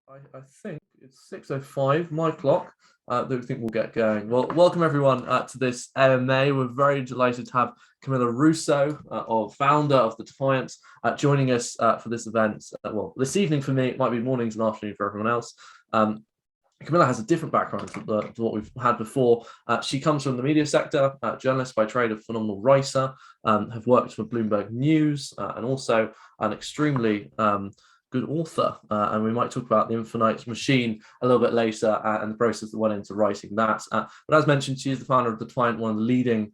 I think it's 6:05, my clock, that we think we'll get going. Well, welcome everyone to this AMA. We're very delighted to have Camila Russo, founder of the Defiant, joining us for this event. Well, this evening for me, it might be mornings and afternoon for everyone else. Camila has a different background to what we've had before. She comes from the media sector, journalist by trade, a phenomenal writer, have worked for Bloomberg News, and also an extremely good author. And we might talk about the Infinite Machine a little bit later and the process that went into writing that. But as mentioned, she is the founder of the Defiant, one of the leading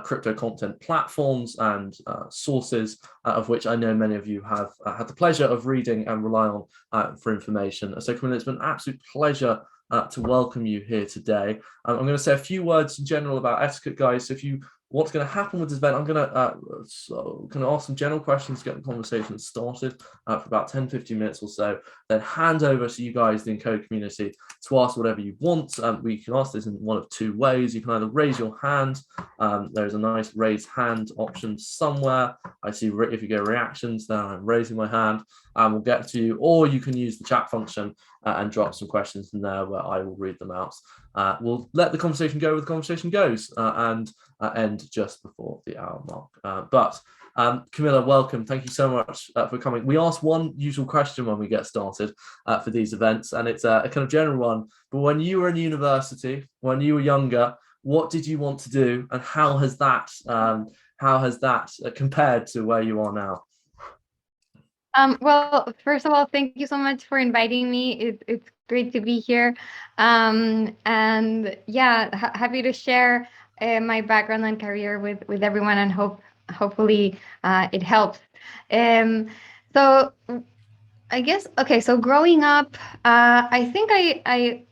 crypto content platforms and sources of which I know many of you have had the pleasure of reading and rely on for information. So Camila, it's been an absolute pleasure to welcome you here today. I'm going to say a few words in general about etiquette, guys. So if you what's going to happen with this event, I'm going to ask some general questions to get the conversation started for about 10-15 minutes or so, then hand over to you guys, the Encode community, to ask whatever you want. We can ask this in one of two ways. You can either raise your hand. There's a nice raise hand option somewhere. I see if you go reactions, then I'm raising my hand and we'll get to you, or you can use the chat function and drop some questions in there where I will read them out. We'll let the conversation go where the conversation goes and end just before the hour mark. But Camila, welcome. Thank you so much for coming. We ask one usual question when we get started for these events, and it's a kind of general one. But when you were in university, when you were younger, what did you want to do, and how has that compared to where you are now? Well, first of all, thank you so much for inviting me. It's great to be here. And yeah, happy to share my background and career with everyone, and hopefully it helps. So I guess, okay, so growing up, I think I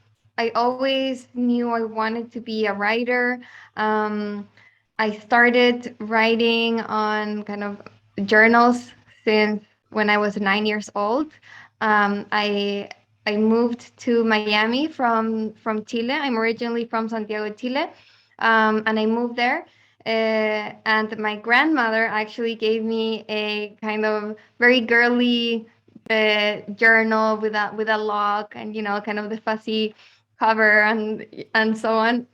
always knew I wanted to be a writer. I started writing on kind of journals since when I was 9 years old. I moved to Miami from Chile. I'm originally from Santiago, Chile, and I moved there. And my grandmother actually gave me a kind of very girly journal with a lock, and kind of the fussy cover and so on.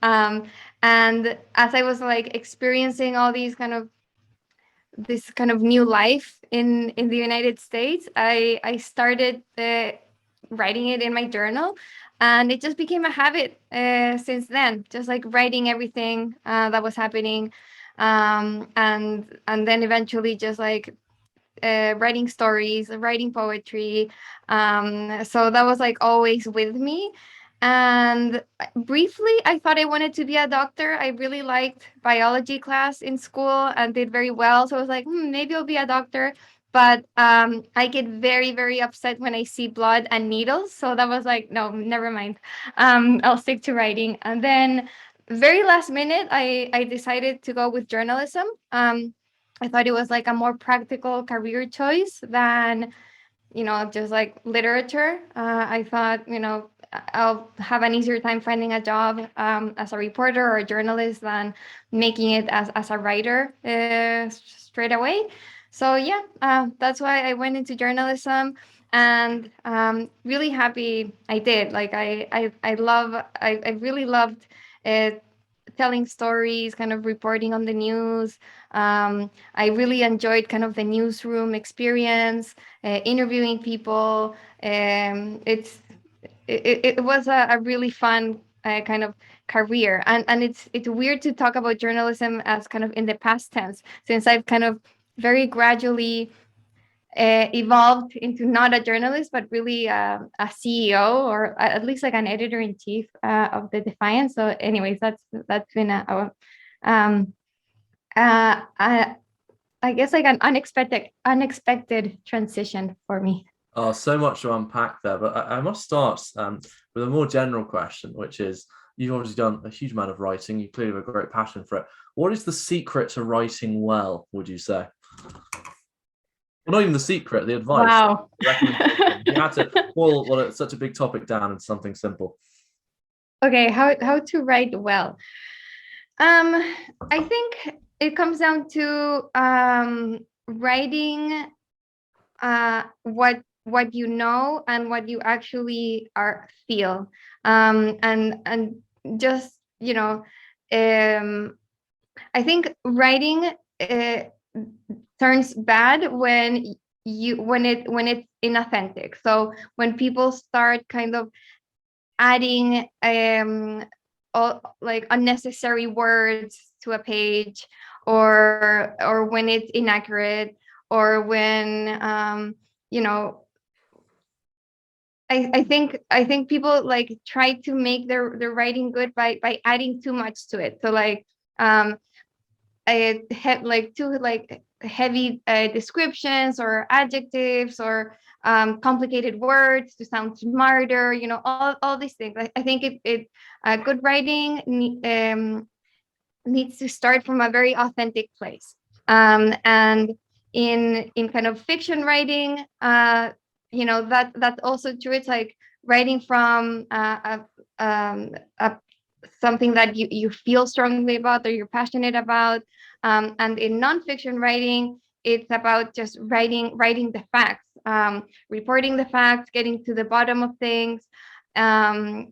And as I was like experiencing all these this kind of new life in the United States, I started writing it in my journal, and it just became a habit since then, just like writing everything that was happening, and then eventually just like writing stories, writing poetry. So that was like always with me. And briefly, I thought I wanted to be a doctor. I really liked biology class in school and did very well. So I was like, maybe I'll be a doctor. But I get very, very upset when I see blood and needles. So that was like, no, never mind. I'll stick to writing. And then very last minute, I decided to go with journalism. I thought it was like a more practical career choice than, just like literature. I thought, I'll have an easier time finding a job as a reporter or a journalist than making it as a writer straight away. So yeah, that's why I went into journalism, and really happy I did. Like I really loved it, telling stories, kind of reporting on the news. I really enjoyed kind of the newsroom experience, interviewing people. It was a really fun kind of career, and it's weird to talk about journalism as kind of in the past tense, since I've kind of very gradually evolved into not a journalist, but really a CEO, or at least like an editor in chief of the Defiant. So, anyways, that's been um, I guess like an unexpected transition for me. Oh, so much to unpack there, but I must start with a more general question, which is you've obviously done a huge amount of writing. You clearly have a great passion for it. What is the secret to writing well, would you say? Well, not even the secret, the advice. Wow. You had to boil it's such a big topic down into something simple. Okay, how to write well. I think it comes down to writing what what you know and what you actually feel, and just, I think writing turns bad when it's inauthentic. So when people start kind of adding like unnecessary words to a page, or when it's inaccurate, or when you know I think people like try to make their writing good by adding too much to it. So like I had like too like heavy descriptions or adjectives, or complicated words to sound smarter, all these things. I think good writing needs to start from a very authentic place. And in kind of fiction writing, that's also true. It's like writing from something that you feel strongly about or you're passionate about. And in nonfiction writing, it's about just writing the facts, reporting the facts, getting to the bottom of things. And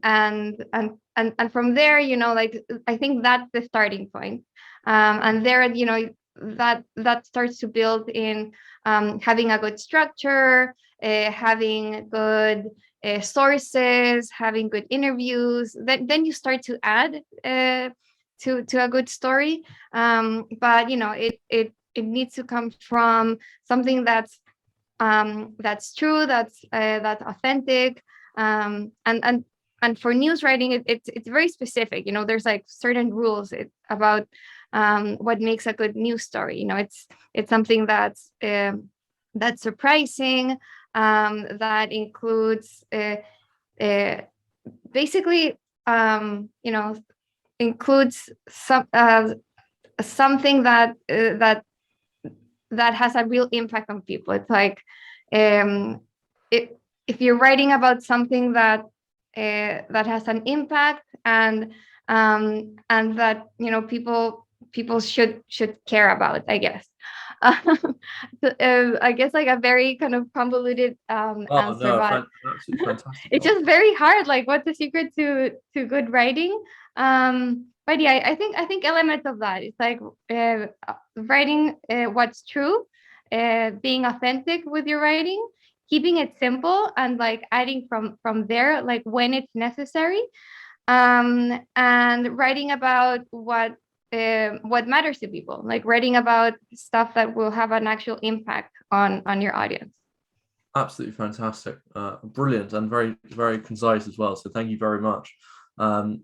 from there, like, I think that's the starting point. And there, that starts to build in having a good structure, having good sources, having good interviews. Then you start to add to a good story. But it needs to come from something that's true, that's authentic. And for news writing, it's very specific. There's like certain rules about what makes a good news story. It's something that's surprising, that includes basically includes something that has a real impact on people. It's like if you're writing about something that has an impact, and that people should care about, I guess. I guess like a very kind of convoluted answer, no, but absolutely fantastic. it's just very hard. Like, what's the secret to good writing? But yeah, I think elements of that. It's like writing what's true, being authentic with your writing, keeping it simple, and like adding from there, like when it's necessary, and writing about what matters to people, like writing about stuff that will have an actual impact on your audience. Absolutely fantastic, brilliant, and very, very concise as well. So thank you very much.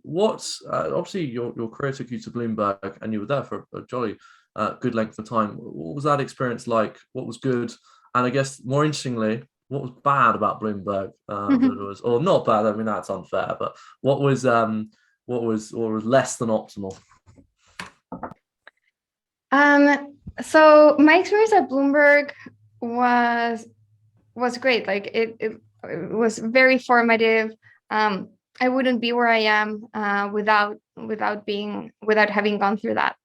What's obviously your career took you to Bloomberg, and you were there for a jolly good length of time. What was that experience like? What was good? And I guess more interestingly, what was bad about Bloomberg? Or not bad. I mean, that's unfair. But what was less than optimal? So my experience at Bloomberg was great. Like it was very formative. I wouldn't be where I am without having gone through that.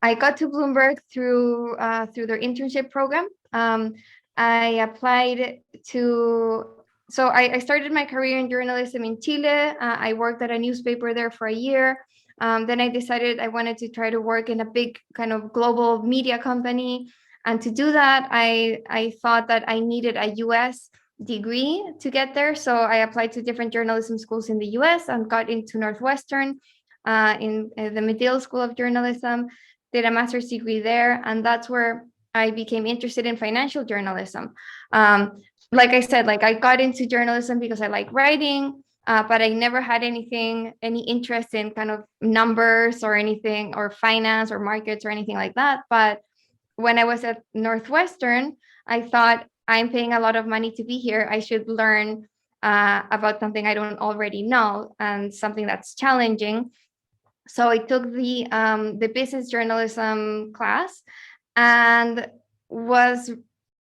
I got to Bloomberg through their internship program. I applied to. So I started my career in journalism in Chile. I worked at a newspaper there for a year. Then I decided I wanted to try to work in a big kind of global media company. And to do that, I thought that I needed a US degree to get there. So I applied to different journalism schools in the US and got into Northwestern in the Medill School of Journalism, did a master's degree there. And that's where I became interested in financial journalism. Like I said, like I got into journalism because I like writing, but I never had any interest in kind of numbers or anything, or finance or markets or anything like that. But when I was at Northwestern, I thought, I'm paying a lot of money to be here. I should learn about something I don't already know, and something that's challenging. So I took the business journalism class, and was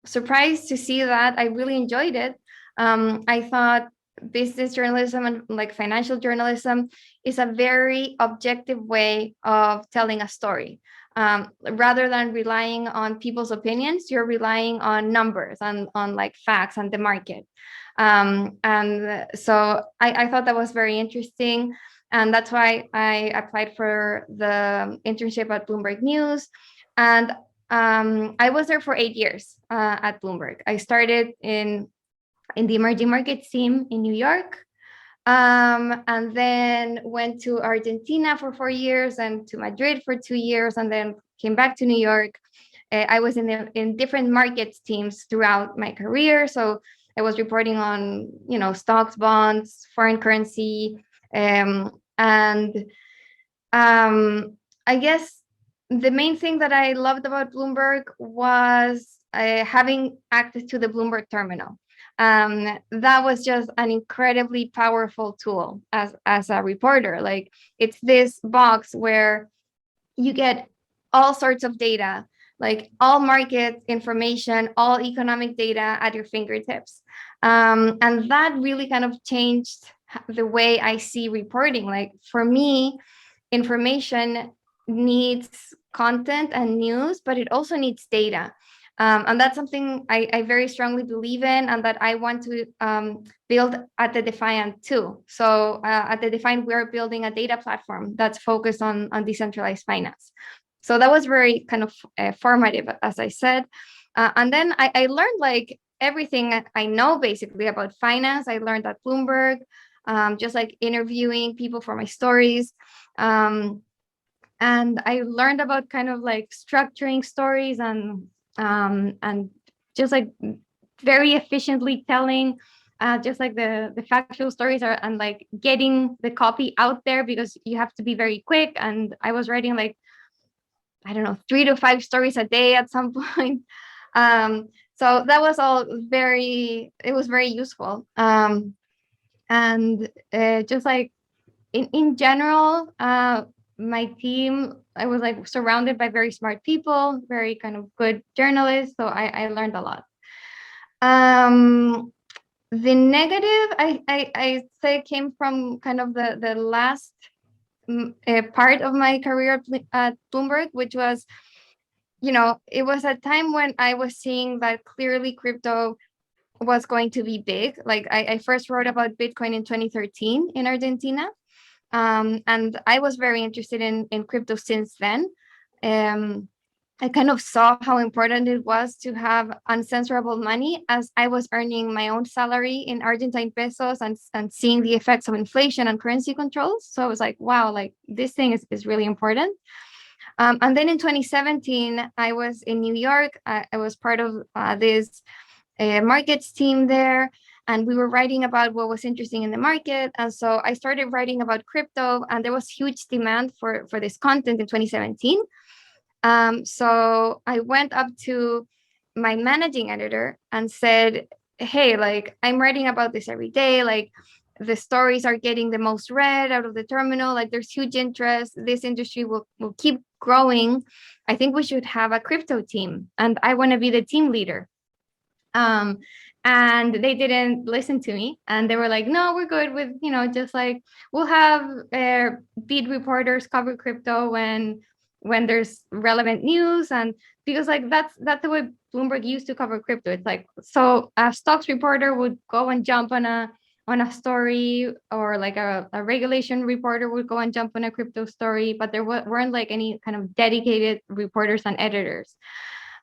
surprised to see that I really enjoyed it. I thought business journalism and like financial journalism is a very objective way of telling a story. Rather than relying on people's opinions, you're relying on numbers and on like facts and the market. And so I thought that was very interesting. And that's why I applied for the internship at Bloomberg News. And I was there for 8 years at Bloomberg. I started in the emerging markets team in New York, and then went to Argentina for 4 years and to Madrid for 2 years, and then came back to New York. I was in different markets teams throughout my career. So I was reporting on, stocks, bonds, foreign currency, and I guess the main thing that I loved about Bloomberg was having access to the Bloomberg Terminal. That was just an incredibly powerful tool as a reporter. Like, it's this box where you get all sorts of data, like all market information, all economic data at your fingertips. And that really kind of changed the way I see reporting. Like, for me, information needs content and news, but it also needs data. And that's something I very strongly believe in, and that I want to build at the Defiant too. So at the Defiant, we're building a data platform that's focused on decentralized finance. So that was very kind of formative, as I said. And then I learned like everything I know basically about finance. I learned at Bloomberg, just like interviewing people for my stories. And I learned about kind of like structuring stories and just like very efficiently telling just like the factual stories are, and like getting the copy out there, because you have to be very quick. And I was writing like, I don't know, 3 to 5 stories a day at some point. So that was all it was very useful. And just like in general, my team, I was like surrounded by very smart people, very kind of good journalists. So I learned a lot. The negative, I say, came from kind of the last part of my career at Bloomberg, which was, it was a time when I was seeing that clearly crypto was going to be big. Like, I first wrote about Bitcoin in 2013 in Argentina. And I was very interested in crypto since then. I kind of saw how important it was to have uncensorable money, as I was earning my own salary in Argentine pesos and seeing the effects of inflation and currency controls. So I was like, wow, like this thing is really important. And then in 2017, I was in New York. I was part of this markets team there, and we were writing about what was interesting in the market. And so I started writing about crypto, and there was huge demand for this content in 2017. So I went up to my managing editor and said, hey, like, I'm writing about this every day. Like, the stories are getting the most read out of the terminal. Like, there's huge interest. This industry will keep growing. I think we should have a crypto team, and I want to be the team leader. And they didn't listen to me, and they were like, no, we're good with, just like, we'll have beat reporters cover crypto when there's relevant news. And because like that's the way Bloomberg used to cover crypto. It's like, so a stocks reporter would go and jump on a story, or like a regulation reporter would go and jump on a crypto story, but there weren't like any kind of dedicated reporters and editors.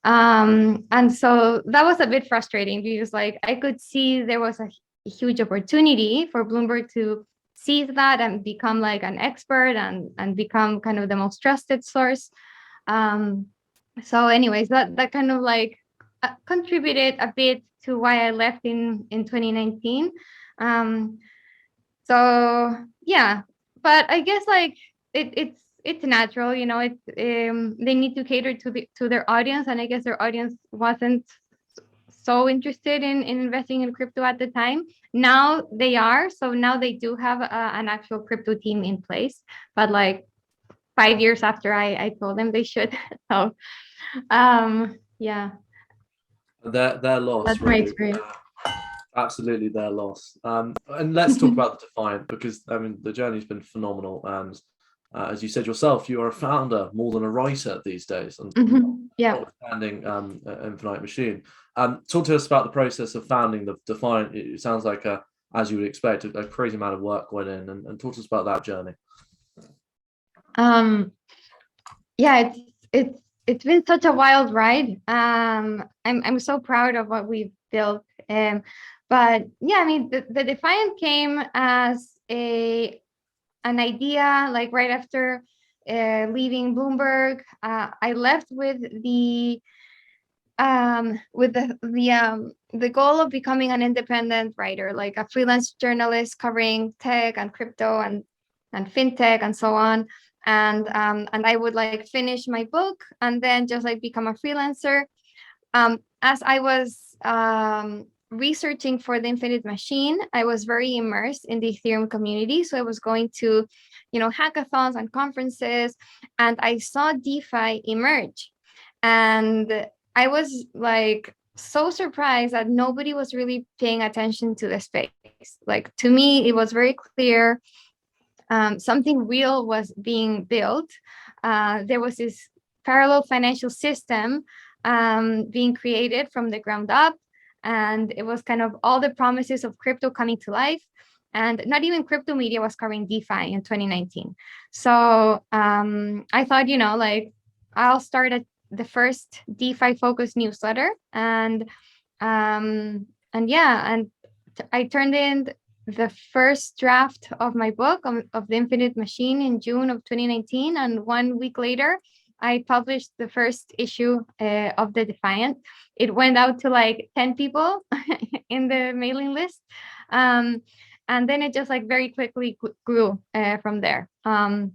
And so that was a bit frustrating, because like I could see there was a huge opportunity for Bloomberg to seize that and become like an expert and become kind of the most trusted source. So anyways, that kind of like contributed a bit to why I left in 2019. So yeah, but I guess like it's natural, they need to cater to their audience, and I guess their audience wasn't so interested in investing in crypto at the time. Now they are, so now they do have an actual crypto team in place, but like 5 years after I told them they should. So yeah, their loss, that's my really. experience. Absolutely their loss. And let's talk about the Defiant, because I mean the journey's been phenomenal, and as you said yourself, you are a founder more than a writer these days, and Yeah. notwithstanding Infinite Machine. Talk to us about the process of founding the Defiant. It sounds like, as you would expect, a crazy amount of work went in, and talk to us about that journey. Yeah, it's been such a wild ride. I'm so proud of what we've built. But yeah, I mean, the Defiant came as an idea like right after leaving Bloomberg. I left with the goal of becoming an independent writer, like a freelance journalist covering tech and crypto and fintech and so on. And I would like finish my book and then just like become a freelancer. As I was researching for the Infinite Machine, I was very immersed in the Ethereum community. So I was going to, hackathons and conferences, and I saw DeFi emerge. And I was like so surprised that nobody was really paying attention to the space. Like, to me, it was very clear something real was being built. There was this parallel financial system being created from the ground up. And it was kind of all the promises of crypto coming to life. And not even crypto media was covering DeFi in 2019. So I thought, I'll start the first DeFi focused newsletter. And I turned in the first draft of my book of the Infinite Machine in June of 2019. And 1 week later, I published the first issue of the Defiant. It went out to like 10 people in the mailing list. And then it just like very quickly grew from there. And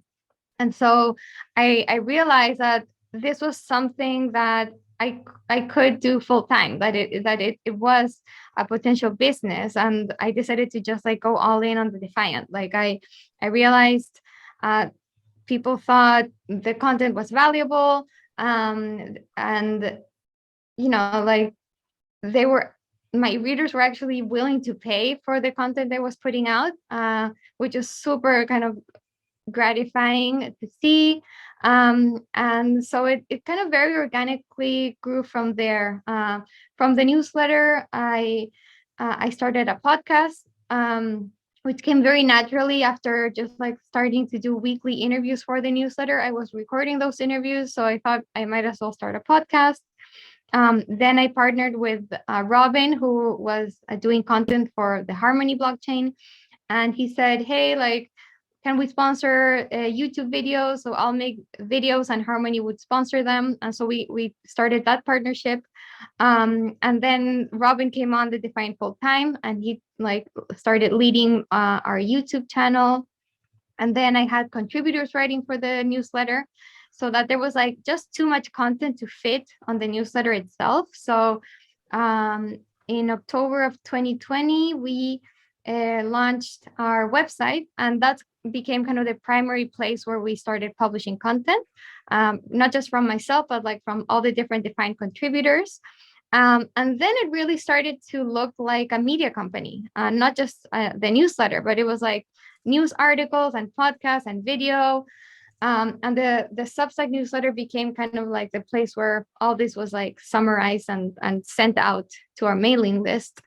so I realized that this was something that I could do full time, that it was a potential business. And I decided to just like go all in on the Defiant. Like I realized people thought the content was valuable, and like my readers were actually willing to pay for the content I was putting out, which is super kind of gratifying to see. And so it kind of very organically grew from there. From the newsletter, I started a podcast, which came very naturally after just like starting to do weekly interviews for the newsletter. I was recording those interviews, so I thought I might as well start a podcast. Then I partnered with Robin, who was doing content for the Harmony blockchain. And he said, hey, like, can we sponsor YouTube videos? So I'll make videos and Harmony would sponsor them. And so we started that partnership. And then Robin came on the Defiant full time, and he like started leading our YouTube channel. And then I had contributors writing for the newsletter, so that there was like just too much content to fit on the newsletter itself. So in October of 2020, we launched our website, and that became kind of the primary place where we started publishing content, not just from myself, but like from all the different Defiant contributors. And then it really started to look like a media company, not just the newsletter, but it was like news articles and podcasts and video. And the Substack newsletter became kind of like the place where all this was like summarized and sent out to our mailing list.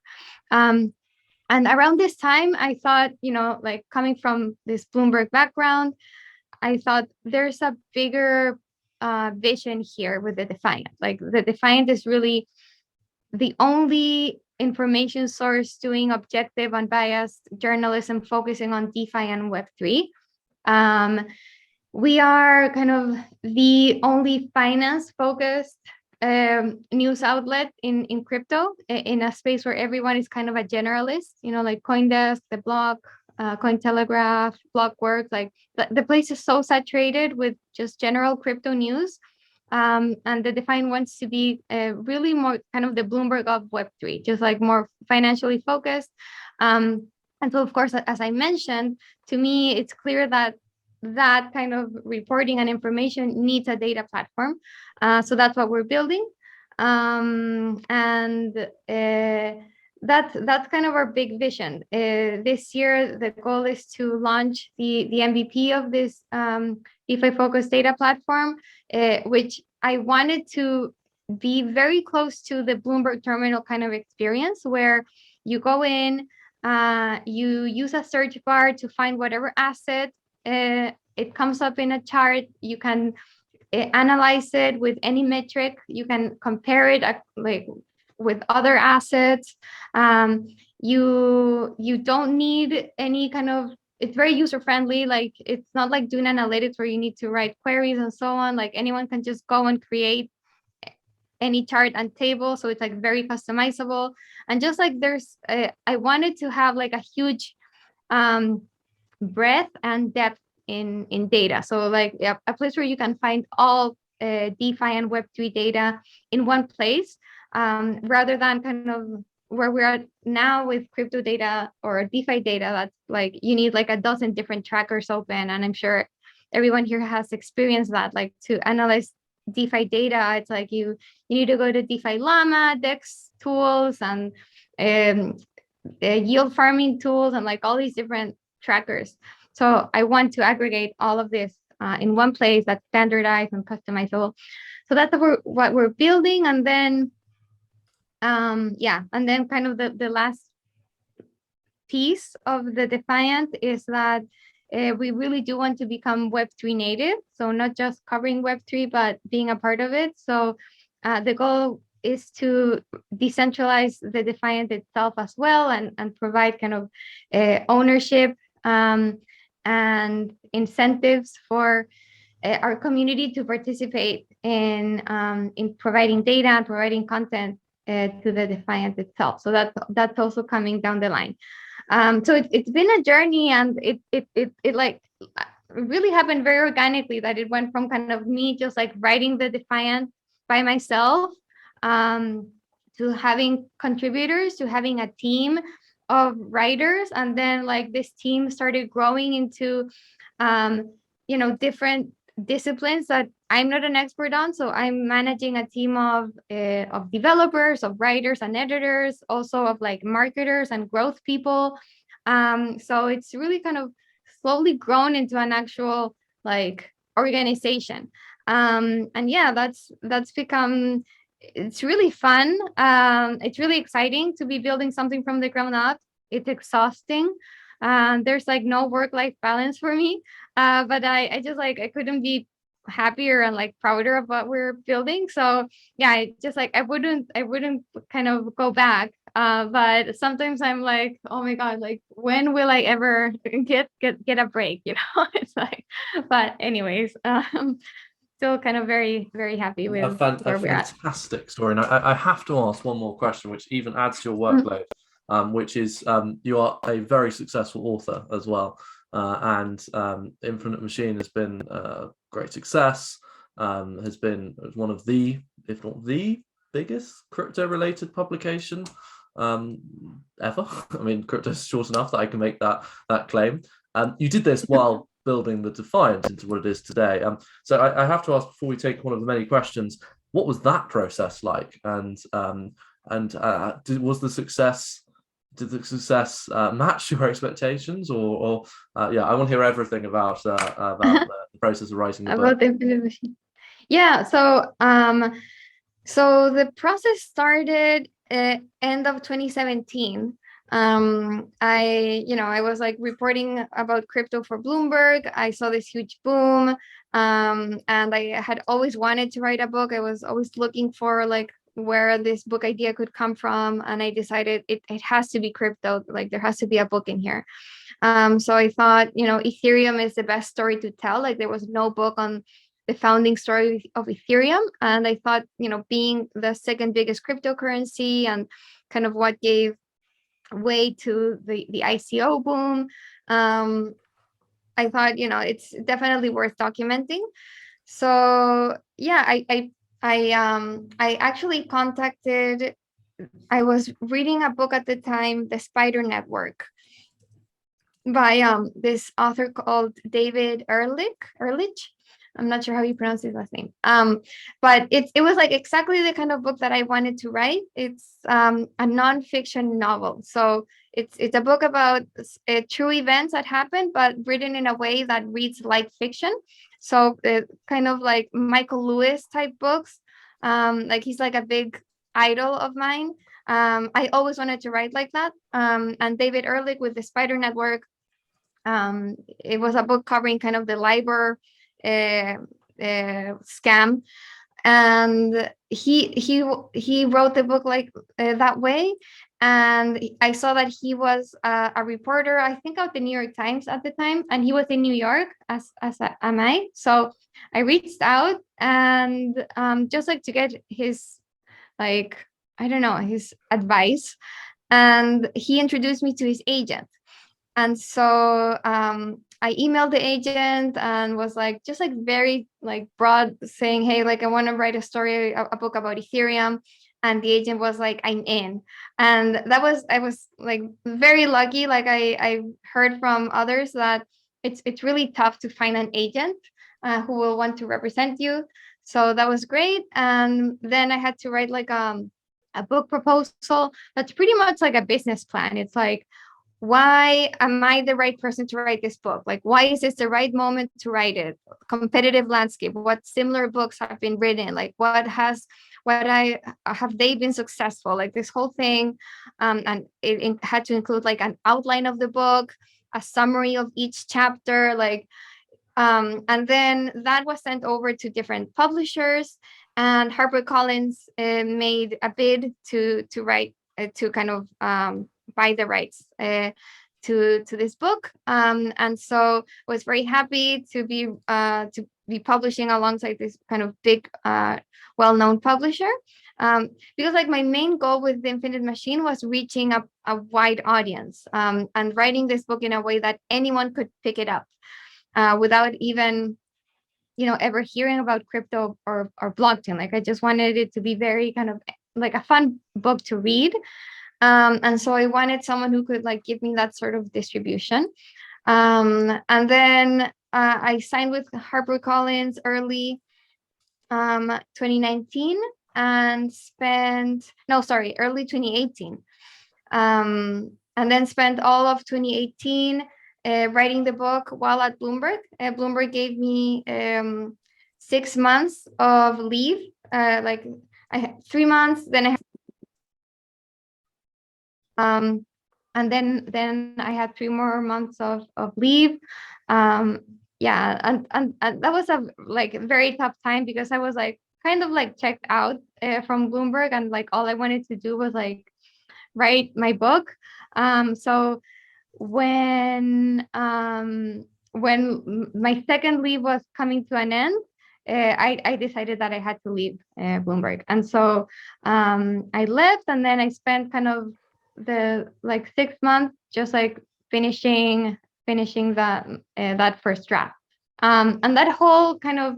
And around this time, I thought, like coming from this Bloomberg background, I thought there's a bigger vision here with the Defiant. Like the Defiant is really the only information source doing objective, unbiased journalism, focusing on DeFi and Web3. We are kind of the only finance-focused news outlet in crypto, in a space where everyone is kind of a generalist, like CoinDesk, The Block, Cointelegraph, Blockworks. Like the place is so saturated with just general crypto news. And the Defiant wants to be really more kind of the Bloomberg of Web3, just like more financially focused. And so, of course, as I mentioned, to me, it's clear that kind of reporting and information needs a data platform. So that's what we're building. And that's kind of our big vision. This year, the goal is to launch the MVP of this DeFi focused data platform, which I wanted to be very close to the Bloomberg Terminal kind of experience, where you go in, you use a search bar to find whatever asset. It comes up in a chart. You can analyze it with any metric. You can compare it like with other assets. You don't need any kind of, it's very user friendly. Like it's not like doing analytics where you need to write queries and so on. Like anyone can just go and create any chart and table. So it's like very customizable. And just like I wanted to have like a huge breadth and depth in data. So like a place where you can find all DeFi and Web3 data in one place, rather than kind of where we're at now with crypto data or DeFi data. That's like you need like a dozen different trackers open. And I'm sure everyone here has experienced that. Like to analyze DeFi data, it's like you need to go to DeFi Llama, DEX tools, and yield farming tools, and like all these different trackers. So I want to aggregate all of this in one place that's standardized and customizable. So that's what we're building. And then, and then kind of the last piece of the Defiant is that we really do want to become Web3 native. So not just covering Web3, but being a part of it. So the goal is to decentralize the Defiant itself as well, and provide kind of ownership and incentives for our community to participate in providing data and providing content to the Defiant itself. So that's also coming down the line. So it's been a journey, and it like really happened very organically, that it went from kind of me just like writing the Defiant by myself, to having contributors, to having a team of writers. And then like this team started growing into different disciplines that I'm not an expert on. So I'm managing a team of developers, of writers and editors, also of like marketers and growth people. So it's really kind of slowly grown into an actual like organization. And yeah, that's become, it's really fun. It's really exciting to be building something from the ground up. It's exhausting. There's like no work-life balance for me. But I just like, I couldn't be happier and like prouder of what we're building. So yeah, I just like, I wouldn't kind of go back. But sometimes I'm like, oh my God, like when will I ever get a break? It's like, but anyways, still kind of very, very happy with where we're at. Fantastic story. And I have to ask one more question, which even adds to your workload, which is you are a very successful author as well. And Infinite Machine has been a great success, has been one of the, if not the biggest crypto-related publication ever. I mean, crypto is short enough that I can make that claim. You did this while building the Defiant into what it is today. So I have to ask, before we take one of the many questions, what was that process like? And was the success, did the success match your expectations, or yeah, I want to hear everything about the process of writing the book. Yeah, so the process started end of 2017. I was like reporting about crypto for Bloomberg. I saw this huge boom, and I had always wanted to write a book. I was always looking for like where this book idea could come from, and I decided it has to be crypto. Like there has to be a book in here. So I thought, Ethereum is the best story to tell. Like there was no book on the founding story of Ethereum, and I thought, being the second biggest cryptocurrency and kind of what gave way to the ICO boom, I thought, it's definitely worth documenting. So yeah, I actually contacted, I was reading a book at the time, The Spider Network, by this author called David Ehrlich. I'm not sure how you pronounce his last name. But it was like exactly the kind of book that I wanted to write. It's a nonfiction novel. So it's a book about true events that happened, but written in a way that reads like fiction. So kind of like Michael Lewis type books. Like he's like a big idol of mine. I always wanted to write like that. And David Ehrlich with the Spider Network. It was a book covering kind of the LIBOR scam, and he wrote the book like that way. And I saw that he was a reporter, I think, of the New York Times at the time, and he was in New York am I. So I reached out and just like to get his, like, I don't know, his advice, and he introduced me to his agent. And so I emailed the agent and was like, just like very like broad, saying, hey, like I want to write a story, a book about Ethereum. And the agent was like, I'm in. And I was like very lucky. Like I heard from others that it's really tough to find an agent who will want to represent you. So that was great. And then I had to write like a book proposal that's pretty much like a business plan. It's like, why am I the right person to write this book? Like, why is this the right moment to write it? Competitive landscape, what similar books have been written? Like, what have they been successful? Like this whole thing. And it had to include like an outline of the book, a summary of each chapter, like, and then that was sent over to different publishers, and HarperCollins made a bid to write, to kind of buy the rights to this book, and so I was very happy to be publishing alongside this kind of big, well-known publisher, because like my main goal with the Infinite Machine was reaching a wide audience, and writing this book in a way that anyone could pick it up without even ever hearing about crypto or blockchain. Like I just wanted it to be very kind of like a fun book to read. And so I wanted someone who could like give me that sort of distribution. And then I signed with HarperCollins early 2019 and early 2018. And then spent all of 2018 writing the book while at Bloomberg. Bloomberg gave me 6 months of leave. Like I had 3 months, then I had, and then I had 3 more months of leave. Yeah, and that was a like very tough time because I was like kind of like checked out from Bloomberg, and like all I wanted to do was like write my book. So when my second leave was coming to an end, I decided that I had to leave Bloomberg, and so I left, and then I spent kind of the like 6 months just like finishing that first draft, and that whole kind of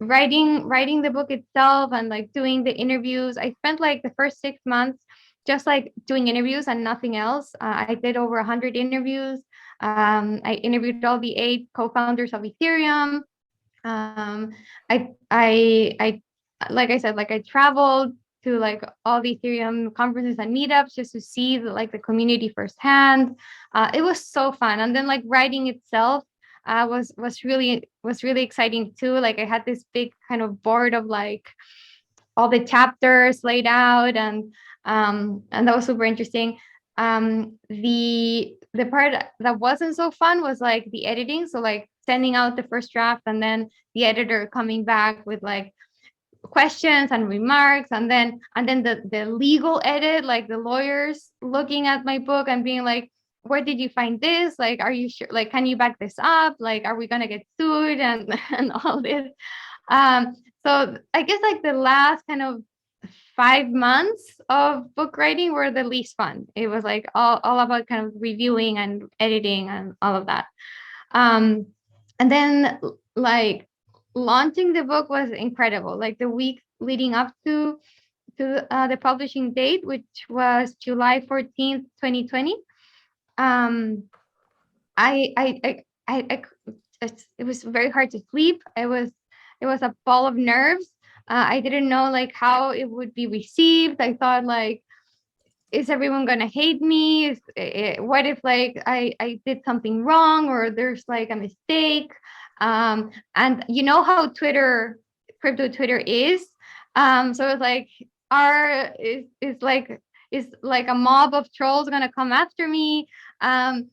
writing the book itself and like doing the interviews. I spent like the first 6 months just like doing interviews and nothing else. I did over 100 interviews. I interviewed all the 8 co-founders of Ethereum. I like I said, like I traveled to like all the Ethereum conferences and meetups just to see the community firsthand. It was so fun, and then like writing itself was really exciting too. Like I had this big kind of board of like all the chapters laid out, and that was super interesting. The part that wasn't so fun was like the editing. So like sending out the first draft and then the editor coming back with like questions and remarks, and then the legal edit, like the lawyers looking at my book and being like, where did you find this? Like, are you sure? Like, can you back this up? Like, are we gonna get sued? And and all this. So I guess like the last kind of 5 months of book writing were the least fun. It was like all about kind of reviewing and editing and all of that. And then like launching the book was incredible. Like the week leading up to the publishing date, which was July 14th, 2020. I it was very hard to sleep. it was a ball of nerves. I didn't know like how it would be received. I thought like, is everyone gonna hate me? What if like I did something wrong, or there's like a mistake? And you know how crypto Twitter is. So it's like, is like a mob of trolls gonna come after me? It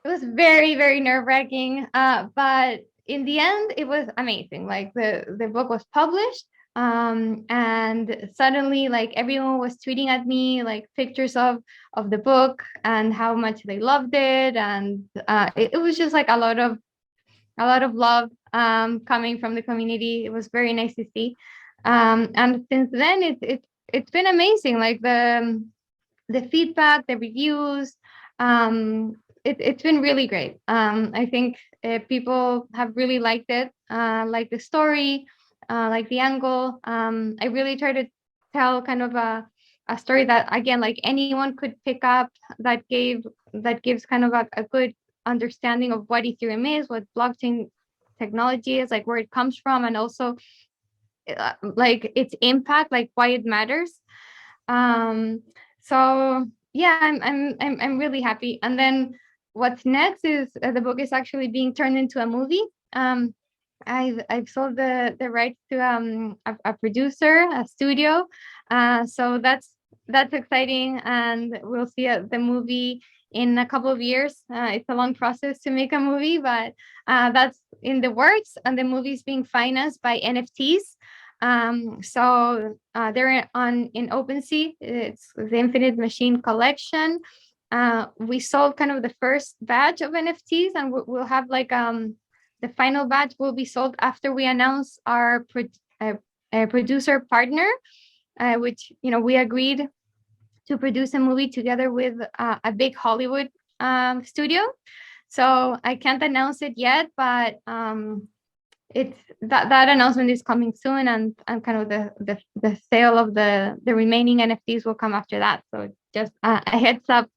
was very, very nerve-wracking. But in the end, it was amazing. Like the book was published, and suddenly like everyone was tweeting at me like pictures of the book and how much they loved it, and it was just like a lot of love coming from the community. It was very nice to see. And since then, it's been amazing. Like the feedback, the reviews, it's been really great. I think people have really liked it, like the story, like the angle. I really try to tell kind of a story that, again, like anyone could pick up, that gives kind of a good understanding of what Ethereum is, what blockchain technology is, like where it comes from, and also like its impact, like why it matters. So yeah, I'm really happy. And then what's next is the book is actually being turned into a movie. I've sold the rights to a producer, a studio. So that's exciting, and we'll see the movie in a couple of years. It's a long process to make a movie, but that's in the works, and the movie is being financed by NFTs. So they're in OpenSea. It's the Infinite Machine collection. We sold kind of the first batch of NFTs, and we'll have like the final batch will be sold after we announce our producer partner, which we agreed to produce a movie together with a big Hollywood studio. So I can't announce it yet, but it's that announcement is coming soon, and kind of the sale of the remaining NFTs will come after that. So just a heads up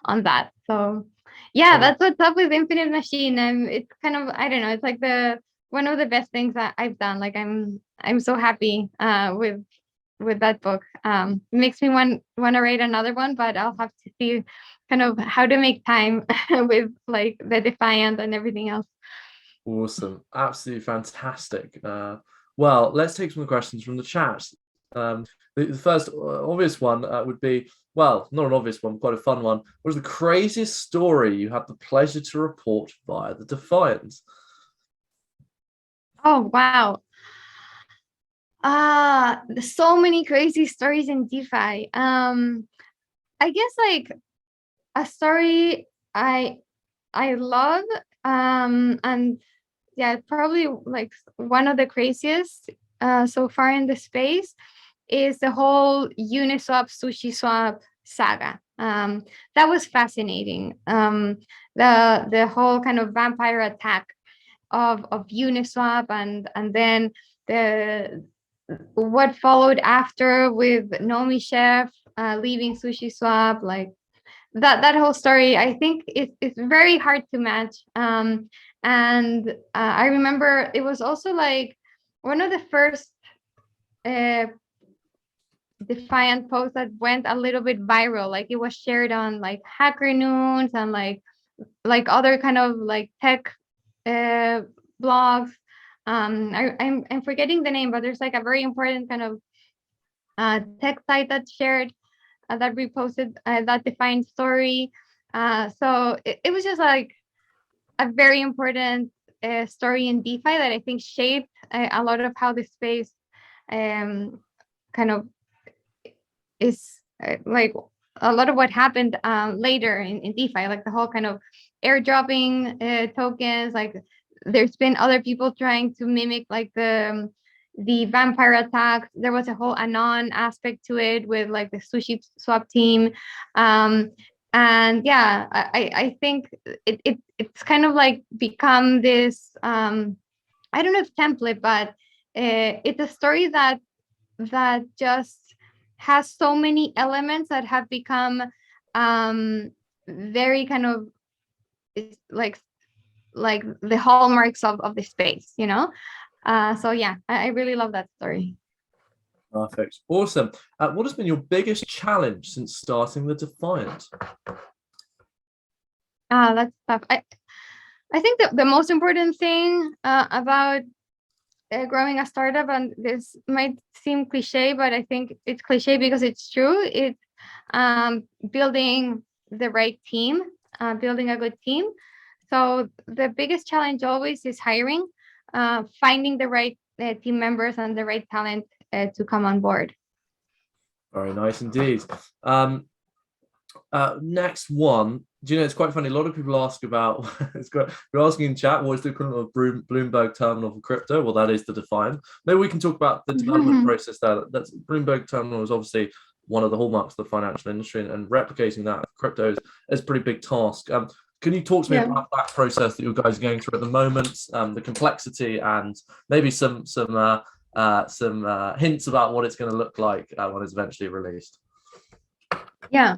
on that. So yeah, that's what's up with Infinite Machine. And it's kind of, I don't know, it's like one of the best things that I've done. Like I'm so happy with that book. It makes me want to write another one, but I'll have to see kind of how to make time with like the Defiant and everything else. Awesome. Absolutely fantastic. Well, let's take some questions from the chat. The first obvious one would be, well, not an obvious one, quite a fun one. What was the craziest story you had the pleasure to report via the Defiant? Oh, wow. There's so many crazy stories in DeFi. I guess like a story I love, and yeah, probably like one of the craziest so far in the space is the whole Uniswap SushiSwap saga. That was fascinating. The whole kind of vampire attack of Uniswap, and then the what followed after with Nomi Chef leaving SushiSwap, like that whole story. I think it's very hard to match. And I remember it was also like one of the first Defiant posts that went a little bit viral. Like it was shared on like Hacker Noons and like other kind of like tech blogs. I'm forgetting the name, but there's like a very important kind of tech site that shared that reposted that Defiant story. So it was just like a very important story in DeFi that I think shaped a lot of how the space kind of is like a lot of what happened later in DeFi, like the whole kind of airdropping tokens. Like there's been other people trying to mimic like the vampire attacks. There was a whole anon aspect to it with like the Sushi Swap team. And yeah, I think it's kind of like become this I don't know if template, but it's a story that just has so many elements that have become very kind of like the hallmarks of the space, So yeah, I really love that story. Perfect. Awesome. What has been your biggest challenge since starting the Defiant? That's tough. I think that the most important thing about growing a startup, and this might seem cliche, but I think it's cliche because it's true. It's building the right team, building a good team. So the biggest challenge always is hiring, finding the right team members and the right talent to come on board. Very nice indeed. Next one. Do you know, it's quite funny. A lot of people ask about, we're asking in chat, what is the equivalent of Bloomberg Terminal for crypto? Well, that is the Defiant. Maybe we can talk about the development process there. That's Bloomberg Terminal is obviously one of the hallmarks of the financial industry, and replicating that crypto is a pretty big task. Can you talk to me about that process that you guys are going through at the moment, the complexity, and maybe some hints about what it's going to look like when it's eventually released? Yeah.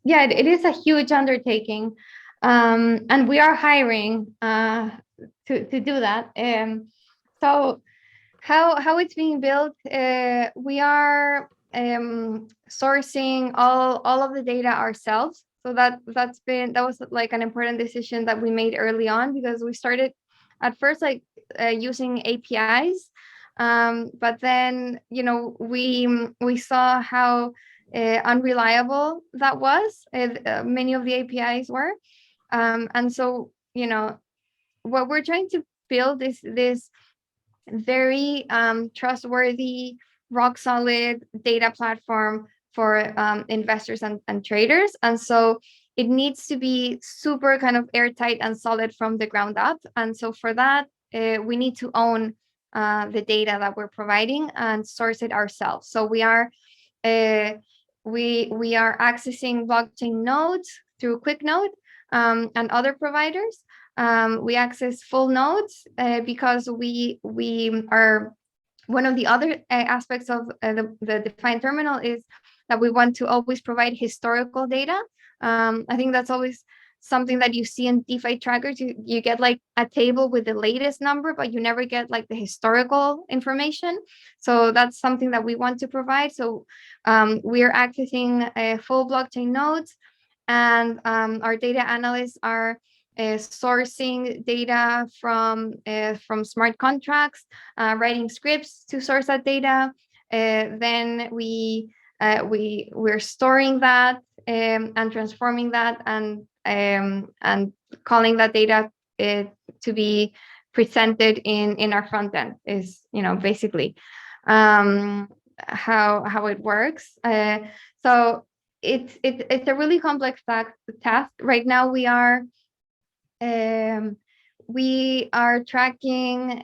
It is a huge undertaking, and we are hiring to do that. So how it's being built? We are sourcing all of the data ourselves. So that was like an important decision that we made early on, because we started at first like using APIs, but then we saw how unreliable that was. Many of the APIs were, and so what we're trying to build is this very trustworthy, rock solid data platform for investors and traders. And so it needs to be super kind of airtight and solid from the ground up. And so for that, we need to own the data that we're providing and source it ourselves. So we are accessing blockchain nodes through QuickNode and other providers. We access full nodes because we are, one of the other aspects of the Defiant terminal is that we want to always provide historical data. I think that's always something that you see in DeFi trackers. You get like a table with the latest number, but you never get like the historical information. So that's something that we want to provide. So we are accessing full blockchain nodes, and our data analysts are sourcing data from smart contracts, writing scripts to source that data. Then we're storing that and transforming that, and calling that data to be presented in our front end is basically how it works. So it's a really complex task. Right now we are tracking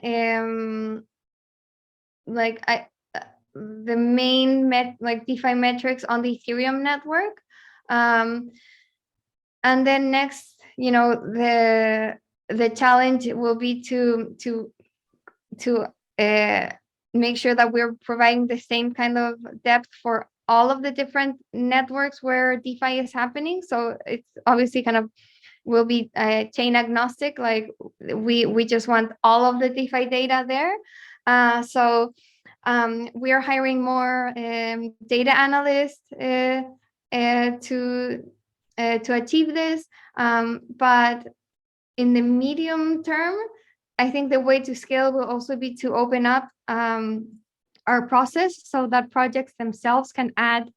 the main DeFi metrics on the Ethereum network, and then next, the challenge will be to make sure that we're providing the same kind of depth for all of the different networks where DeFi is happening. So it's obviously kind of will be chain agnostic. Like we just want all of the DeFi data there. So we are hiring more data analysts to achieve this. But in the medium term, I think the way to scale will also be to open up our process so that projects themselves can add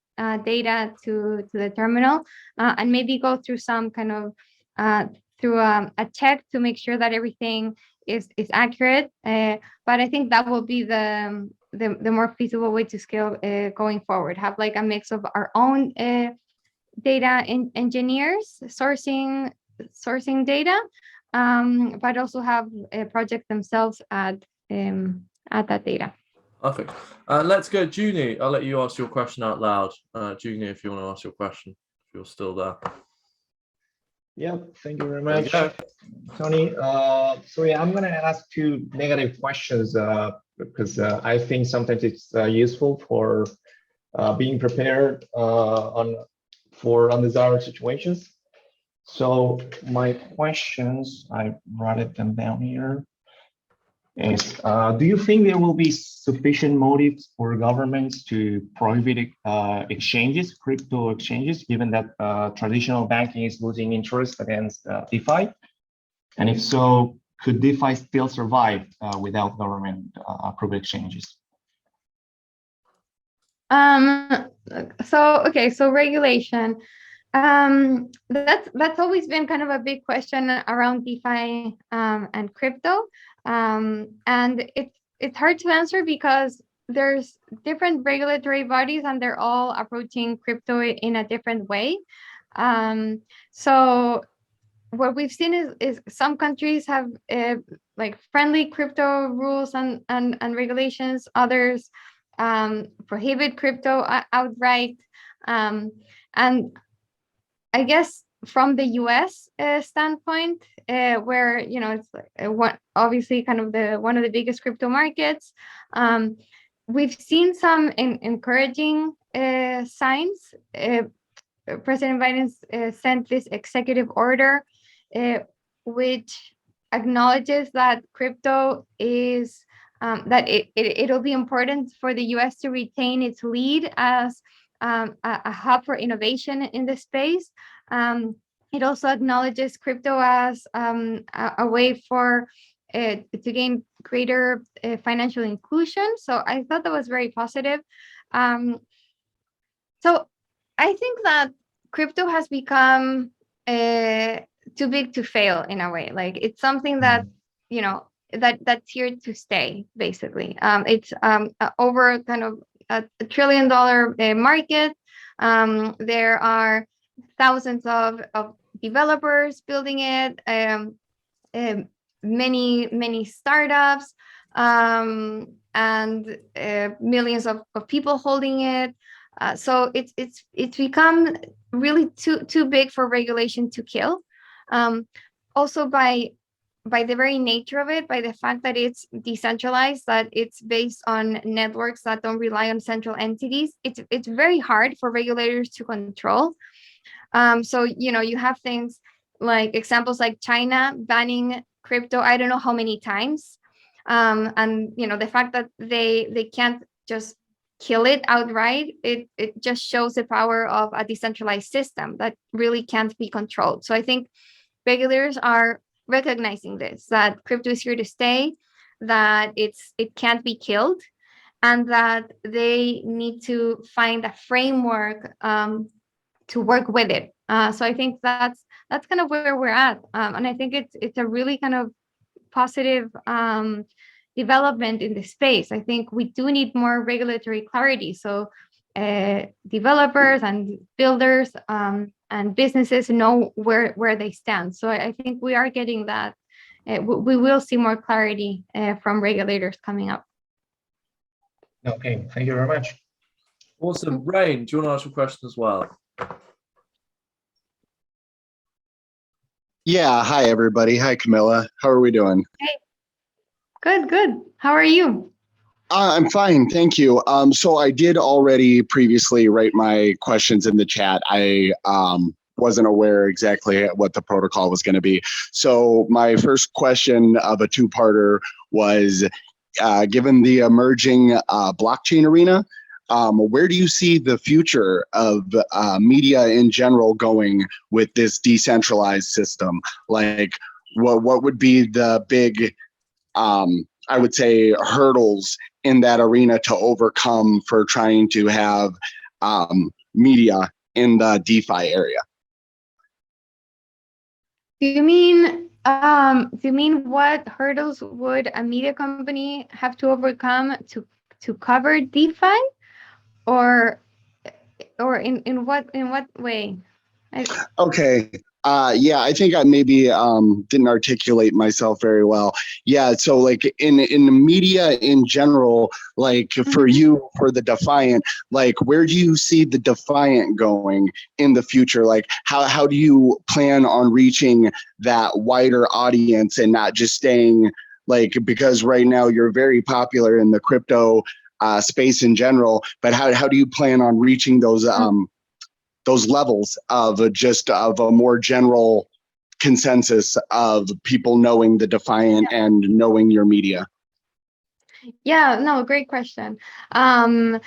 data to the terminal, and maybe go through some kind of through a check to make sure that everything is accurate. But I think that will be the more feasible way to scale going forward. Have like a mix of our own data engineers sourcing data, but also have projects themselves add that data. Perfect. Let's go, Junie. I'll let you ask your question out loud. Junie, if you want to ask your question, if you're still there. Yeah, thank you very much, Tony. So yeah, I'm gonna ask two negative questions because I think sometimes it's useful for being prepared for undesired situations. So my questions, I wrote them down here. is, do you think there will be sufficient motives for governments to prohibit exchanges, crypto exchanges, given that traditional banking is losing interest against DeFi? And if so, could DeFi still survive without government approved exchanges? So regulation. That's always been kind of a big question around DeFi and crypto. And it's hard to answer because there's different regulatory bodies and they're all approaching crypto in a different way. So what we've seen is some countries have like friendly crypto rules and regulations. Others prohibit crypto outright. And I guess from the US standpoint, where it's obviously kind of one of the biggest crypto markets, we've seen some encouraging signs. President Biden sent this executive order, which acknowledges that crypto is that it'll be important for the US to retain its lead as a hub for innovation in the space. It also acknowledges crypto as a way to gain greater financial inclusion. So I thought that was very positive. So I think that crypto has become too big to fail in a way. Like it's something that that's here to stay. Basically, it's over kind of $1 trillion market. There are thousands of developers building it, many startups, and millions of people holding it. So it's become really too big for regulation to kill. Also by the very nature of it, by the fact that it's decentralized, that it's based on networks that don't rely on central entities, it's very hard for regulators to control. So you have things like examples like China banning crypto I don't know how many times, and the fact that they can't just kill it outright, it just shows the power of a decentralized system that really can't be controlled. So I think regulators are recognizing this, that crypto is here to stay, that it can't be killed, and that they need to find a framework to work with it. So I think that's kind of where we're at, and I think it's a really kind of positive development in this space. I think we do need more regulatory clarity, so developers and builders and businesses know where they stand. So I think we are getting that. We will see more clarity from regulators coming up. Okay, thank you very much. Awesome. Rain, do you want to ask a question as well? Yeah, hi everybody. Hi Camila. How are we doing? Hey. Good. How are you? I'm fine, thank you. So I did already previously write my questions in the chat. I wasn't aware exactly what the protocol was going to be. So my first question of a two-parter was, given the emerging blockchain arena, where do you see the future of media in general going with this decentralized system? Like, what would be the big, I would say, hurdles in that arena to overcome for trying to have media in the DeFi area? Do you mean what hurdles would a media company have to overcome to cover DeFi, or in what way? Okay. Yeah, I think I maybe didn't articulate myself very well. Yeah, so like in the media in general, like for you, for the Defiant, like where do you see the Defiant going in the future? Like how do you plan on reaching that wider audience and not just staying like, because right now you're very popular in the crypto space in general, but how do you plan on reaching those levels of a more general consensus of people knowing the Defiant and knowing your media? Yeah, no, great question. And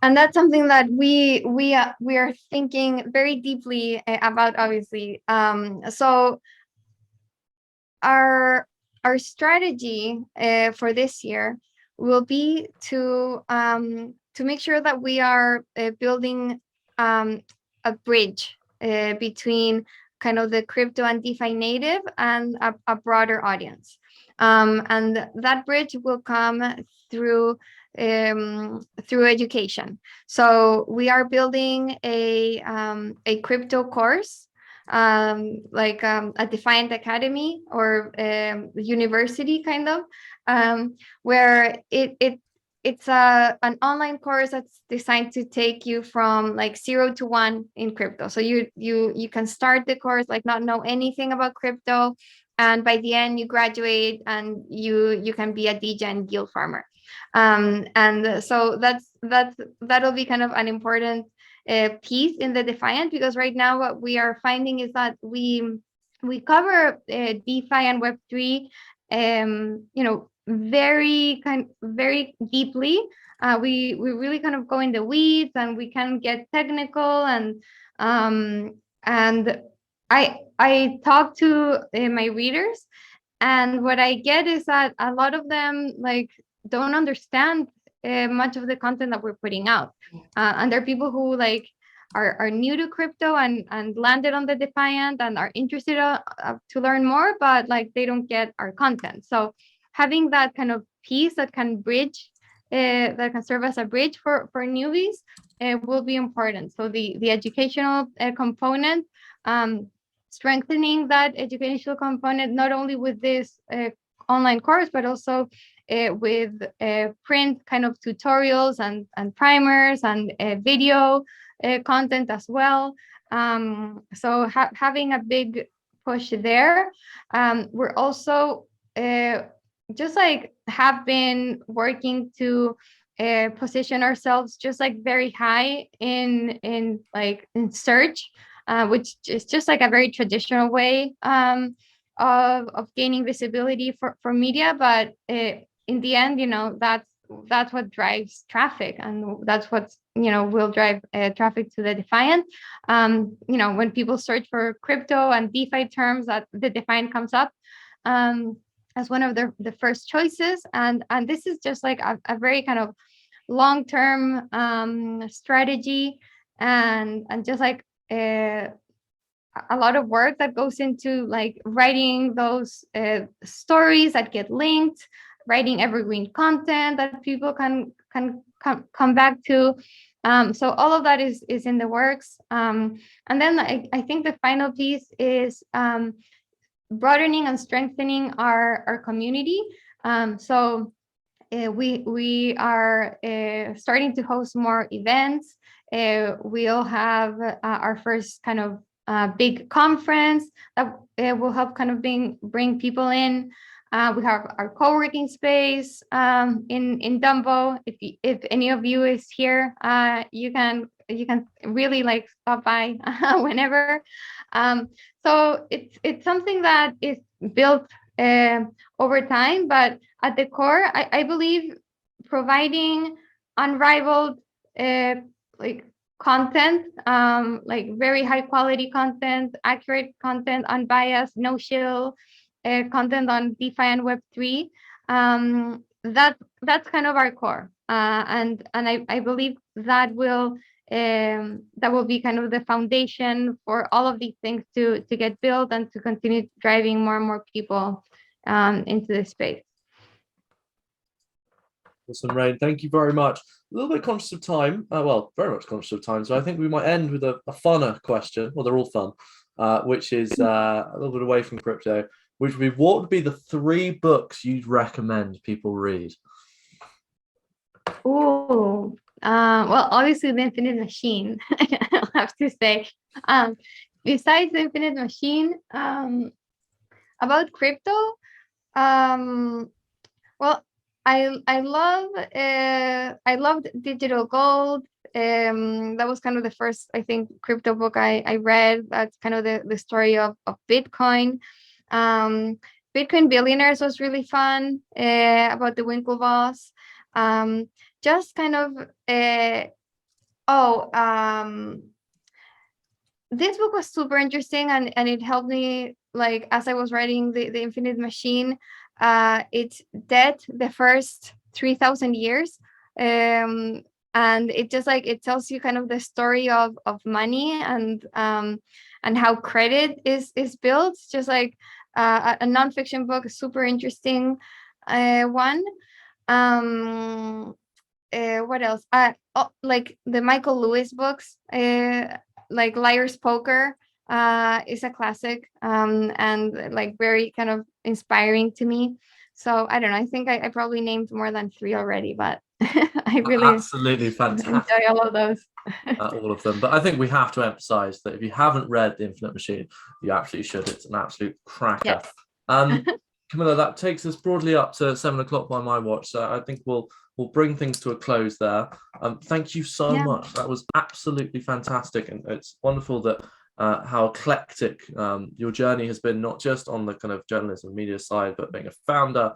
that's something that we are thinking very deeply about, obviously. So our strategy for this year will be to make sure that we are building a bridge between kind of the crypto and DeFi native and a broader audience. And that bridge will come through education. So we are building a crypto course, like a Defiant Academy or university kind of, where it's an online course that's designed to take you from like 0 to 1 in crypto. So you can start the course like not know anything about crypto, and by the end you graduate and you can be a degen yield farmer. And so that'll be kind of an important piece in the Defiant, because right now what we are finding is that we cover DeFi and Web3, very deeply. We really kind of go in the weeds and we can get technical, and I talk to my readers, and what I get is that a lot of them like don't understand much of the content that we're putting out, and there are people who like are new to crypto and landed on the Defiant and are interested to learn more, but like they don't get our content. So having that kind of piece that can bridge, that can serve as a bridge for newbies, will be important. So the educational component, strengthening that educational component, not only with this online course, but also with print kind of tutorials and primers and video content as well. So having a big push there. We're also just like have been working to position ourselves just like very high in search, which is just like a very traditional way of gaining visibility for media. But in the end, that's what drives traffic, and that's what will drive traffic to the Defiant. When people search for crypto and DeFi terms, that the Defiant comes up as one of the first choices, and this is just like a very kind of long-term strategy, and just like a lot of work that goes into like writing those stories that get linked, writing evergreen content that people can come back to. So all of that is in the works. And then I think the final piece is broadening and strengthening our community. So we are starting to host more events. We'll have our first kind of big conference that will help kind of bring people in. We have our co-working space in Dumbo. If any of you is here, you can really like stop by whenever. So it's something that is built over time, but at the core, I believe providing unrivaled like content, like very high quality content, accurate content, unbiased, no shill content on DeFi and Web3. That's kind of our core, and I believe that will be kind of the foundation for all of these things to get built and to continue driving more and more people into this space. Awesome, Rain. Thank you very much. A little bit conscious of time. Well, very much conscious of time. So I think we might end with a funner question. Well, they're all fun, which is a little bit away from crypto, which would be, what would be the 3 books you'd recommend people read? Ooh, well, obviously The Infinite Machine, I'll have to say. Besides The Infinite Machine, about crypto, well, I loved Digital Gold. That was kind of the first, I think, crypto book I read. That's kind of the story of Bitcoin. Bitcoin Billionaires was really fun, about the Winklevoss. Just kind of, this book was super interesting, and it helped me, like, as I was writing the Infinite Machine. It's dead the first 3,000 years. And it just, like, it tells you kind of the story of money and how credit is built. Just like a nonfiction book, super interesting one. What else? Like the Michael Lewis books, like Liar's Poker is a classic, and like very kind of inspiring to me. So I don't know. I think I probably named more than 3 already, but I really Absolutely fantastic. enjoy all of those. All of them. But I think we have to emphasize that if you haven't read The Infinite Machine, you absolutely should. It's an absolute cracker. Yes. Camilla, that takes us broadly up to 7 o'clock by my watch. So I think we'll bring things to a close there. Thank you so much. That was absolutely fantastic. And it's wonderful that how eclectic your journey has been, not just on the kind of journalism media side, but being a founder,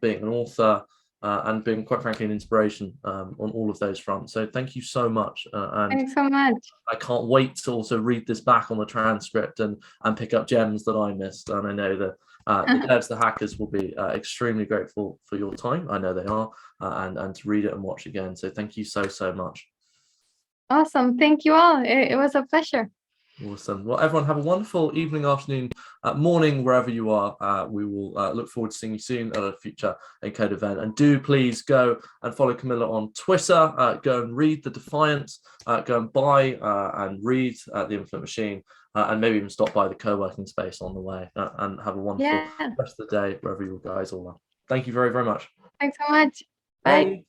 being an author, and being, quite frankly, an inspiration on all of those fronts. So thank you so much. And Thanks so much. I can't wait to also read this back on the transcript and pick up gems that I missed. And I know that the devs, the hackers, will be extremely grateful for your time. I know they are, and to read it and watch again. So thank you so much. Awesome. Thank you all. It was a pleasure. Awesome. Well, everyone, have a wonderful evening, afternoon, morning, wherever you are. We will look forward to seeing you soon at a future Encode event. And do please go and follow Camilla on Twitter. Go and read the Defiant. Go and buy and read The Infinite Machine, and maybe even stop by the co-working space on the way. And have a wonderful rest of the day, wherever you guys all are. Thank you very much. Thanks so much. Bye. Bye.